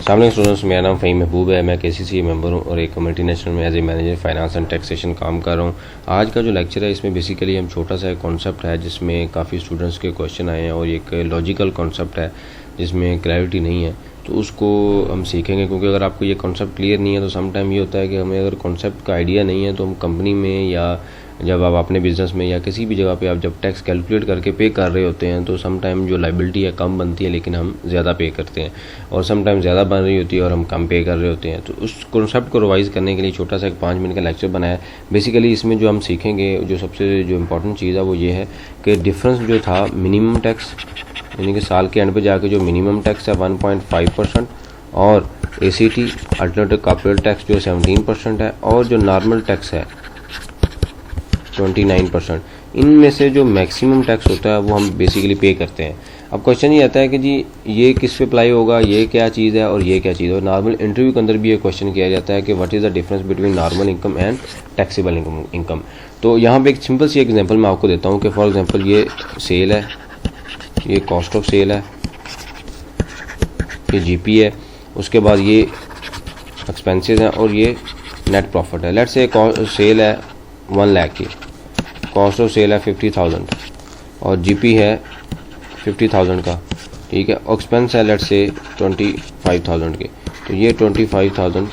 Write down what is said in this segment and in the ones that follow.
सामने स्टूडेंट्स, मेरा नाम फ़हीम महबूब है। मैं KCC मेंबर हूँ और एक मल्टीनेशनल में as a manager finance and taxation काम कर रहा हूँ। आज का जो लेक्चर है इसमें बेसिकली हम छोटा सा एक कॉन्सेप्ट है जिसमें काफ़ी स्टूडेंट्स के क्वेश्चन आए हैं और एक लॉजिकल कॉन्सेप्ट है जिसमें क्लैरिटी नहीं है, तो उसको हम सीखेंगे। क्योंकि अगर आपको ये कॉन्सेप्ट क्लियर नहीं है तो सम टाइम ये होता है कि हमें अगर कॉन्सेप्ट का आइडिया नहीं है तो हम कंपनी में या जब आप अपने बिज़नेस में या किसी भी जगह पे आप जब टैक्स कैलकुलेट करके पे कर रहे होते हैं तो सम टाइम जो लाइबिलिटी है कम बनती है लेकिन हम ज़्यादा पे करते हैं, और सम टाइम ज़्यादा बन रही होती है और हम कम पे कर रहे होते हैं। तो उस कॉन्सेप्ट को रिवाइज़ करने के लिए छोटा सा एक 5 मिनट का लेक्चर बनाया है। बेसिकली इसमें जो हम सीखेंगे, जो सबसे जो इम्पोर्टेंट चीज़ है वो ये है कि डिफरेंस जो था मिनिमम टैक्स, यानी कि साल के एंड पे जाके जो मिनिमम टैक्स है 1.5% और ACT अल्टरनेटिव कॉर्पोरेट टैक्स जो 17% है और जो नॉर्मल टैक्स है 29%। इनमें से जो मैक्सिमम टैक्स होता है वो हम बेसिकली पे करते हैं। अब क्वेश्चन ये आता है कि जी ये किस पे अप्लाई होगा, ये क्या चीज़ है और ये क्या चीज़ है। और नॉर्मल इंटरव्यू के अंदर भी ये क्वेश्चन किया जाता है कि what is the difference between normal income and taxable income. तो यहाँ पे एक सिंपल सी एग्जांपल मैं आपको देता हूँ कि फॉर एग्जांपल ये सेल है, ये कॉस्ट ऑफ सेल है, ये GP है, उसके बाद ये एक्सपेंसेस हैं और ये नेट प्रॉफिट है। लेट्स से सेल है 1 लाख की, कॉस्ट ऑफ सेल है 50,000 और GP है 50,000 का, ठीक है। एक्सपेंस है लेट्स से 25,000 के, तो ये 25,000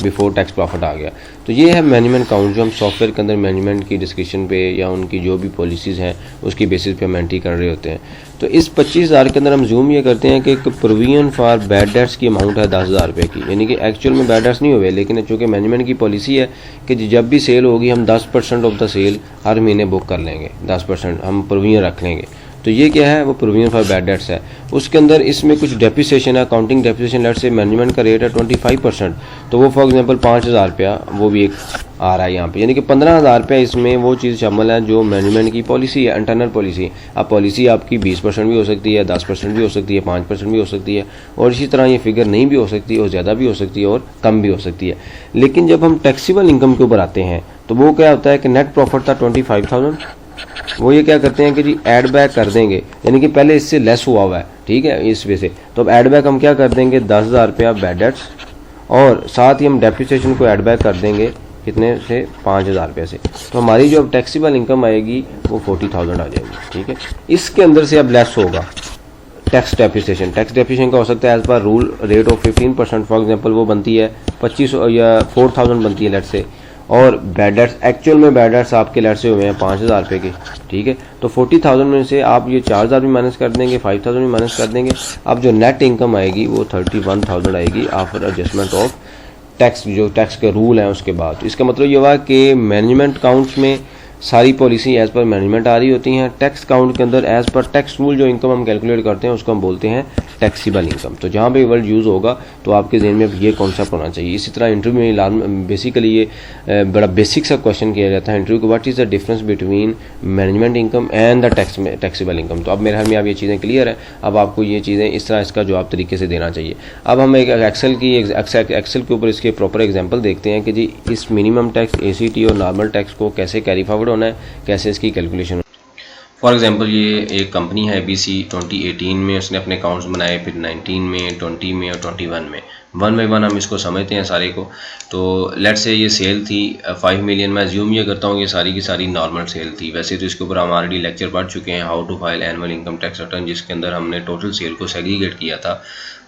बिफोर टैक्स प्रॉफिट आ गया। तो ये है मैनेजमेंट अकाउंट जो हम सॉफ्टवेयर के अंदर मैनेजमेंट की डिस्क्रिप्शन पे या उनकी जो भी पॉलिसीज़ हैं उसकी बेसिस पे हम एंट्री कर रहे होते हैं। तो इस 25,000 के अंदर हम जूम ये करते हैं कि एक प्रोविजन फॉर बैड डेट्स की अमाउंट है 10,000 रुपये की, यानी कि एक्चुअल में बैड डेट्स नहीं हुए, लेकिन चूँकि मैनेजमेंट की पॉलिसी है कि जब भी सेल होगी हम 10% ऑफ द सेल हर महीने बुक कर लेंगे, 10% हम प्रोविजन रख लेंगे। तो ये क्या है, वो प्रोविजन फॉर बैड डेट्स है। उसके अंदर इसमें कुछ डेप्रिसिएशन है, accounting depreciation. Let's say management का रेट है 25%, तो वो फॉर एग्जांपल 5,000 रुपया वो भी एक आ रहा है यहाँ पे, यानी कि 15,000 रुपया इसमें वो चीज़ शामिल है जो मैनेजमेंट की पॉलिसी है, इंटरनल पॉलिसी। अब पॉलिसी आपकी 20% भी हो सकती है, 10% भी हो सकती है, 5% भी हो सकती है, और इसी तरह ये फिगर नहीं भी हो सकती और ज़्यादा भी हो सकती है और कम भी हो सकती है। लेकिन जब हम टैक्सेबल इनकम के ऊपर आते हैं तो वो क्या होता है कि नेट प्रॉफिट था 25,000, वो ये क्या करते हैं कि जी ऐड बैक कर देंगे, यानी कि पहले इससे लेस हुआ है, ठीक है, इस वजह से। तो अब ऐड बैक हम क्या कर देंगे, 10,000 रुपया बैड डेट्स, और साथ ही हम डेप्रिसिएशन को ऐड बैक कर देंगे कितने से, 5,000 रुपये से। तो हमारी जो अब टैक्सेबल इनकम आएगी वो 40,000 आ जाएगी, ठीक है। इसके अंदर से अब लेस होगा टैक्स डेप्रिसिएशन। टैक्स डेप्रिसिएशन का हो सकता है as per rule rate of 15%, for example वो बनती है 25 या 4,000 बनती है लेट से, और बैड डेट्स एक्चुअल में बैड डेट्स आपके लेट से हुए हैं 5,000 रुपये के, ठीक है। तो 40,000 में से आप ये 4,000 भी माइनस कर देंगे, 5,000 भी माइनस कर देंगे। अब जो नेट इनकम आएगी वो 31,000 आएगी आफ्टर एडजस्टमेंट ऑफ टैक्स, जो टैक्स के रूल हैं उसके बाद। तो इसका मतलब ये हुआ कि मैनेजमेंट अकाउंट्स में सारी पॉलिसी एज पर मैनेजमेंट आ रही होती हैं, टैक्स अकाउंट के अंदर एज पर टैक्स रूल जो इनकम हम कैलकुलेट करते हैं उसको हम बोलते हैं टैक्सेबल इनकम। तो जहाँ पे वर्ड यूज़ होगा तो आपके जहन में ये कॉन्सेप्ट होना चाहिए। इसी तरह इंटरव्यू में बेसिकली ये बड़ा बेसिक सा क्वेश्चन किया जाता है इंटरव्यू को, what is the difference between management income and the taxable income. तो अब मेरे ख्याल में आप ये चीज़ें क्लियर है। अब आपको ये चीज़ें इस तरह इसका जवाब तरीके से देना चाहिए। अब हम एक एक्सेल के ऊपर इसके प्रॉपर एग्जाम्पल देखते हैं कि जी इस मिनिमम टैक्स, ACT और नॉर्मल टैक्स को कैसे कैरी फॉरवर्ड होना है, कैसे इसकी कैलकुलेशन। फॉर एग्जांपल ये एक कंपनी है ABC, 2018 में उसने अपने अकाउंट्स बनाए, फिर 19 में, 20 में और 21 में। 1 बाई 1 हम इसको समझते हैं सारे को। तो लेट से ये सेल थी 5 मिलियन। मैं ज्यूम ये करता हूँ ये सारी की सारी नॉर्मल सेल थी। वैसे तो इसके ऊपर हम ऑलरेडी लेक्चर पढ़ चुके हैं, how to file annual income tax return, जिसके अंदर हमने टोटल सेल को सेग्रीगेट किया था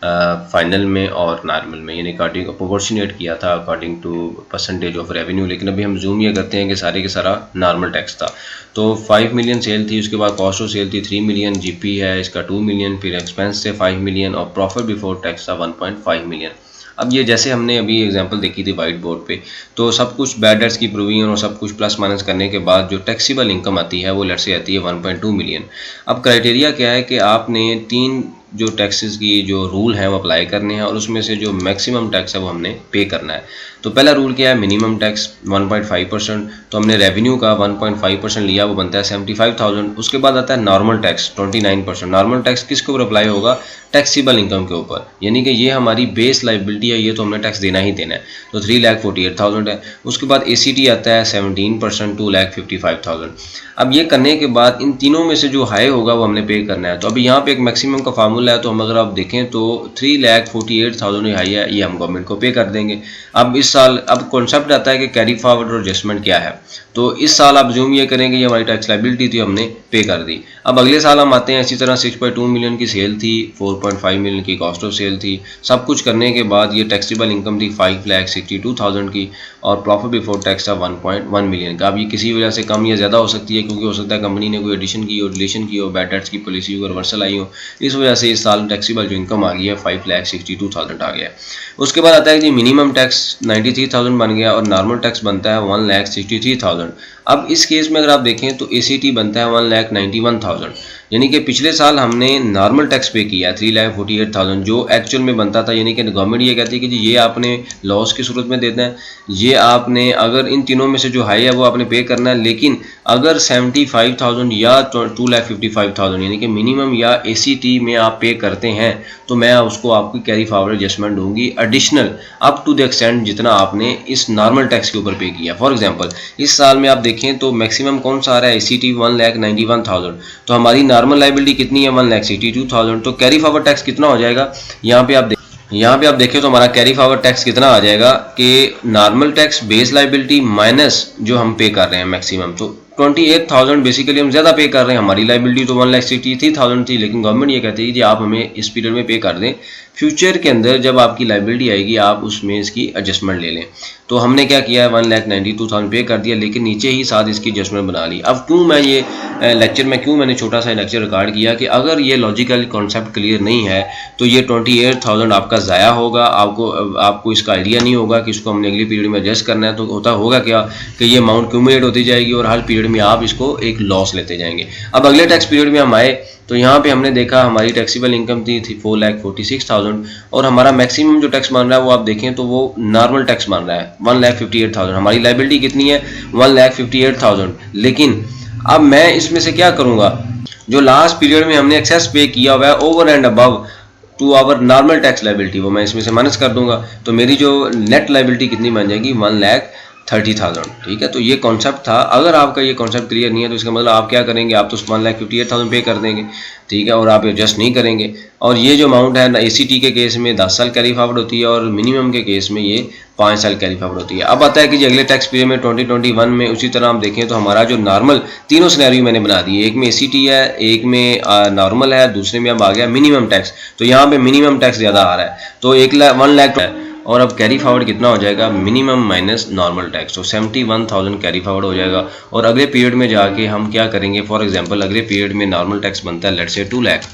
फाइनल में और नॉर्मल में, यानी अकॉर्डिंग प्रोपोर्शनेट किया था according to percentage of revenue. लेकिन अभी हम जूम ये करते हैं कि सारे के सारा नॉर्मल टैक्स था। तो 5 मिलियन सेल थी, उसके बाद कॉस्ट ऑफ सेल थी 3 मिलियन, GP है इसका 2 मिलियन, फिर एक्सपेंस थे 5 मिलियन और प्रॉफिट बिफोर टैक्स था 1.5 मिलियन। अब ये जैसे हमने अभी एग्जांपल देखी थी वाइट बोर्ड पे, तो सब कुछ बैड डेट्स की प्रोविजन और सब कुछ प्लस माइनस करने के बाद जो टैक्सेबल इनकम आती है वो लेट से आती है 1.2 मिलियन। अब क्राइटेरिया क्या है कि आपने 3 जो टैक्सेस की जो रूल है वो अप्लाई करने हैं और उसमें से जो मैक्सिमम टैक्स है वो हमने पे करना है। तो पहला रूल क्या है, मिनिमम टैक्स 1.5%। तो हमने रेवेन्यू का 1.5% लिया, वो बनता है 75,000। उसके बाद आता है नॉर्मल टैक्स 29%। नॉर्मल टैक्स किसके ऊपर अप्लाई होगा, टैक्सेबल इनकम के ऊपर, यानी कि ये हमारी बेस लाइबिलिटी है, ये तो हमने टैक्स देना ही देना है। तो 3,48,000 है। उसके बाद ACT आता है 17%, 2,55,000। अब ये करने के बाद इन तीनों में से जो हाई होगा वो हमने पे करना है। तो अभी यहाँ पे एक मैक्सिमम का फार्मूला नॉर्मल है तो हम अगर आप देखें तो 3,48,000 हाई है, ये हम गवर्नमेंट को पे कर देंगे। अब इस साल अब कॉन्सेप्ट आता है कि कैरी फॉरवर्ड और एडजस्टमेंट क्या है। तो इस साल आप जूम ये करेंगे ये हमारी टैक्स लाइबिलिटी थी, हमने पे कर दी। अब अगले साल हम आते हैं, इसी तरह 6.2 मिलियन की सेल थी, 4.5 मिलियन की कॉस्ट ऑफ सेल थी। सब कुछ करने के बाद ये टैक्सेबल इनकम थी 5,62,000 की और प्रॉफिट बिफोर टैक्स था 1.1 मिलियन का। अब ये किसी वजह से कम या ज़्यादा हो सकती है, क्योंकि हो सकता है कंपनी ने कोई एडिशन की हो, डिलीशन की हो, बैड डेट्स की पॉलिसी को रिवर्सल आई हो, इस वजह से इस साल टैक्सेबल जो इनकम आ गई है 5,62,000 आ गया। उसके बाद आता है कि मिनिमम टैक्स 93,000 बन गया और नॉर्मल टैक्स बनता है 1,63,000। अब इस केस में अगर आप देखें तो ACT बनता है 1,91,000, यानी कि पिछले साल हमने नॉर्मल टैक्स पे किया 3,48,000 जो एक्चुअल में बनता था। यानी कि गवर्नमेंट ये कहती है कि जी ये आपने लॉस की सूरत में देना है, ये आपने अगर इन तीनों में से जो हाई है वो आपने पे करना है, लेकिन अगर 75,000 या 2,55,000 यानी कि मिनिमम या ACT में आप पे करते हैं तो मैं उसको आपकी कैरी फॉरवर्ड एडजस्टमेंट दूंगी additional up to the extent जितना आपने इस नॉर्मल टैक्स के ऊपर पे किया। फॉर एग्जांपल इस साल में आप देखें तो मैक्सिमम कौन सा आ रहा है, ACT 1,91,000, तो हमारी नॉर्मल लाइबिलिटी कितनी है 1,62,000, तो कैरी फॉरवर्ड टैक्स कितना हो जाएगा यहाँ पे आप देखें तो हमारा कैरी फॉरवर्ड टैक्स कितना आ जाएगा कि normal tax base liability minus जो हम पे कर रहे हैं मैक्सिमम, तो 28,000 बेसिकली हम ज़्यादा पे कर रहे हैं। हमारी लाइबिलिटी तो 1,63,000 थी, लेकिन गवर्नमेंट ये कहती है कि आप हमें इस पीरियड में पे कर दें, फ्यूचर के अंदर जब आपकी लाइबिलिटी आएगी आप उसमें इसकी एडजस्टमेंट ले लें। तो हमने क्या किया है 1,92,000 पे कर दिया, लेकिन नीचे ही साथ इसकी एडजस्टमेंट बना ली। अब क्यों मैं ये मैंने छोटा सा लेक्चर रिकॉर्ड किया कि अगर ये लॉजिकल कॉन्सेप्ट क्लियर नहीं है तो ये 28,000 आपका ज़ाया होगा, आपको इसका आइडिया नहीं होगा कि इसको हमने अगली पीरियड में एडजस्ट करना है। तो होगा क्या कि ये अमाउंट क्यूमुलेट होती जाएगी और हर पीरियड में आप इसको एक लॉस लेते जाएंगे। अब अगले टैक्स पीरियड में हम आए तो यहाँ पे हमने देखा हमारी टैक्सेबल इनकम थी 4,46,000 और हमारा मैक्सिमम जो टैक्स मान रहा है वो आप देखें तो वो नॉर्मल टैक्स मान रहा है 1,58,000। हमारी लाइबिलिटी कितनी है 1,58,000, लेकिन अब मैं इसमें से क्या करूँगा, जो लास्ट पीरियड में हमने एक्सेस पे किया हुआ है over and above to our normal tax liability, वो मैं इसमें से माइनस कर दूंगा। तो मेरी जो नेट लाइबिलिटी कितनी बन जाएगी 1,30,000। ठीक है, तो ये कॉन्सेप्ट था। अगर आपका ये कॉन्सेप्ट क्लियर नहीं है तो इसका मतलब आप क्या करेंगे, आप तो 1,58,000 पे कर देंगे, ठीक है, और आप एडजस्ट नहीं करेंगे। और ये जो अमाउंट है ACT के केस में 10 साल कैरी फॉरवर्ड होती है और मिनिमम के केस में ये 5 साल कैरी फॉरवर्ड होती है। अब आता है कि जी अगले टैक्स पीरियड में 2021 में उसी तरह हम देखें तो हमारा जो नॉर्मल तीनों सिनेरियो मैंने बना दिए, एक में ACT है, एक में नॉर्मल है, दूसरे में अब आ गया मिनिमम टैक्स। तो यहाँ पे मिनिमम टैक्स ज़्यादा आ रहा है तो 1 लाख है और अब कैरी फॉरवर्ड कितना हो जाएगा मिनिमम माइनस नॉर्मल टैक्स, तो 71,000 कैरी फॉरवर्ड हो जाएगा। और अगले पीरियड में जाके हम क्या करेंगे, फॉर एग्जांपल अगले पीरियड में नॉर्मल टैक्स बनता है लेट्स से 2 लाख,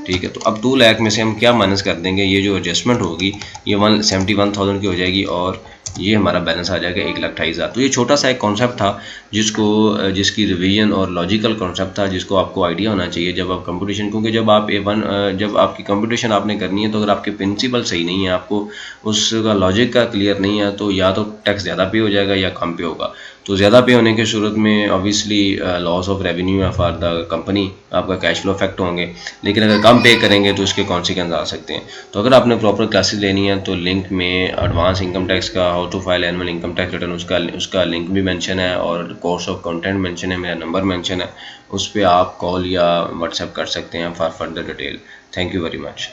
ठीक है, तो अब 2 लाख में से हम क्या माइनस कर देंगे, ये जो एडजस्टमेंट होगी ये 171,000 की हो जाएगी और ये हमारा बैलेंस आ जाएगा 1,28,000। तो ये छोटा सा एक कॉन्सेप्ट था जिसकी रिवीजन और लॉजिकल कॉन्सेप्ट था जिसको आपको आइडिया होना चाहिए जब आप कंपटीशन, क्योंकि जब आपकी कंपटीशन आपने करनी है तो अगर आपके प्रिंसिपल सही नहीं है, आपको उसका लॉजिक का क्लियर नहीं है, तो या तो टैक्स ज़्यादा पे हो जाएगा या कम पे होगा। तो ज़्यादा पे होने की सूरत में obviously loss of revenue for the company, आपका कैश फ्लो इफेक्ट होंगे, लेकिन अगर कम पे करेंगे तो उसके कॉन्सिक्वेंस आ सकते हैं। तो अगर आपने प्रॉपर क्लासेस लेनी है तो लिंक में एडवांस इनकम टैक्स का how to file annual income tax return उसका लिंक भी मेंशन है और कोर्स ऑफ कंटेंट मेंशन है, मेरा नंबर मेंशन है, उस पर आप कॉल या व्हाट्सएप कर सकते हैं for further detail. Thank you very much.